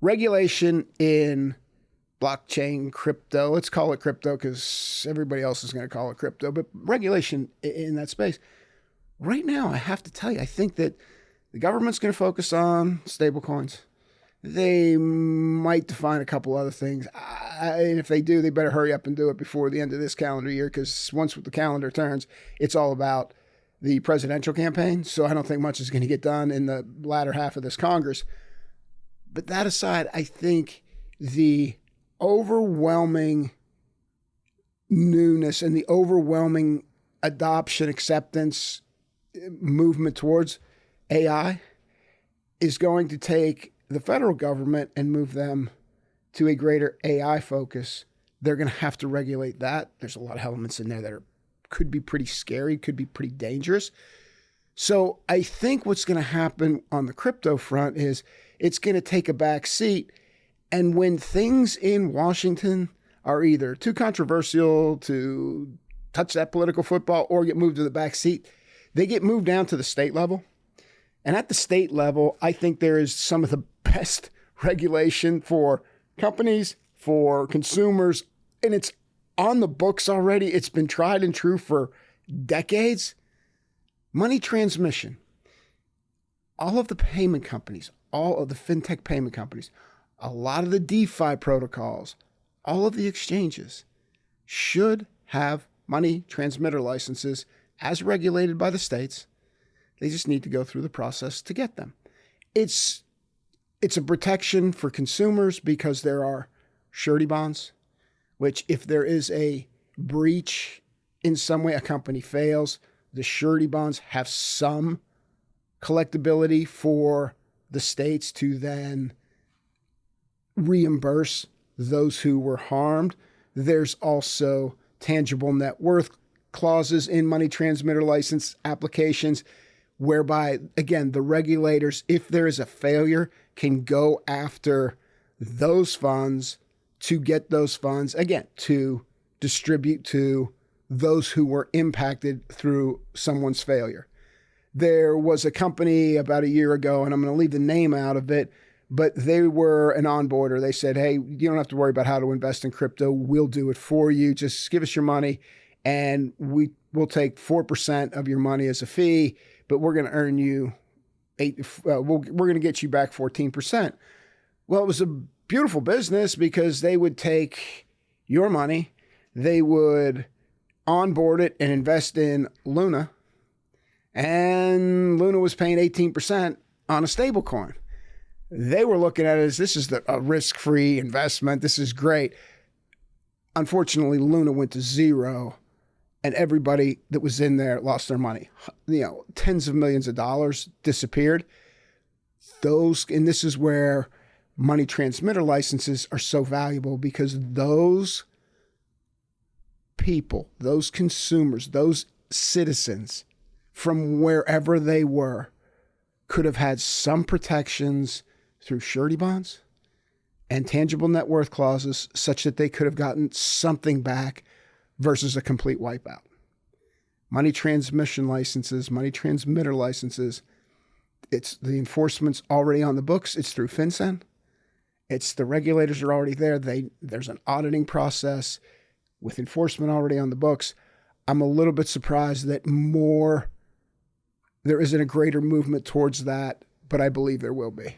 regulation in blockchain, crypto, let's call it crypto because everybody else is going to call it crypto, but regulation in that space. Right now, I have to tell you, I think that the government's going to focus on stablecoins. They might define a couple other things. And if they do, they better hurry up and do it before the end of this calendar year, because once the calendar turns, it's all about the presidential campaign. So I don't think much is going to get done in the latter half of this Congress. But that aside, I think the overwhelming newness and the overwhelming adoption, acceptance, movement towards AI is going to take the federal government and move them to a greater AI focus. They're going to have to regulate that. There's a lot of elements in there that could be pretty scary, could be pretty dangerous. So I think what's going to happen on the crypto front is it's going to take a back seat. And when things in Washington are either too controversial to touch that political football or get moved to the back seat, they get moved down to the state level. And at the state level, I think there is some of the best regulation for companies, for consumers, and it's on the books already. It's been tried and true for decades. Money transmission. All of the payment companies, all of the fintech payment companies, a lot of the DeFi protocols, all of the exchanges should have money transmitter licenses as regulated by the states. They just need to go through the process to get them. It's a protection for consumers because there are surety bonds, which if there is a breach in some way, a company fails, the surety bonds have some collectability for the states to then reimburse those who were harmed. There's also tangible net worth clauses in money transmitter license applications whereby, again, the regulators, if there is a failure, can go after those funds to get those funds, again, to distribute to those who were impacted through someone's failure. There was a company about a year ago, and I'm going to leave the name out of it, but they were an onboarder. They said, hey, you don't have to worry about how to invest in crypto. We'll do it for you. Just give us your money, and we'll take 4% of your money as a fee, but we're going to earn you we're going to get you back 14%. Well, it was a beautiful business because they would take your money, they would onboard it and invest in Luna, and Luna was paying 18% on a stable coin. They were looking at it as this is a risk-free investment. This is great. Unfortunately, Luna went to zero, and everybody that was in there lost their money. Tens of millions of dollars disappeared. And this is where money transmitter licenses are so valuable, because those people, those consumers, those citizens from wherever they were could have had some protections through surety bonds and tangible net worth clauses such that they could have gotten something back versus a complete wipeout. Money transmission licenses, money transmitter licenses, it's the enforcement's already on the books. It's through FinCEN. It's the regulators are already there. There's an auditing process with enforcement already on the books. I'm a little bit surprised that there isn't a greater movement towards that, but I believe there will be.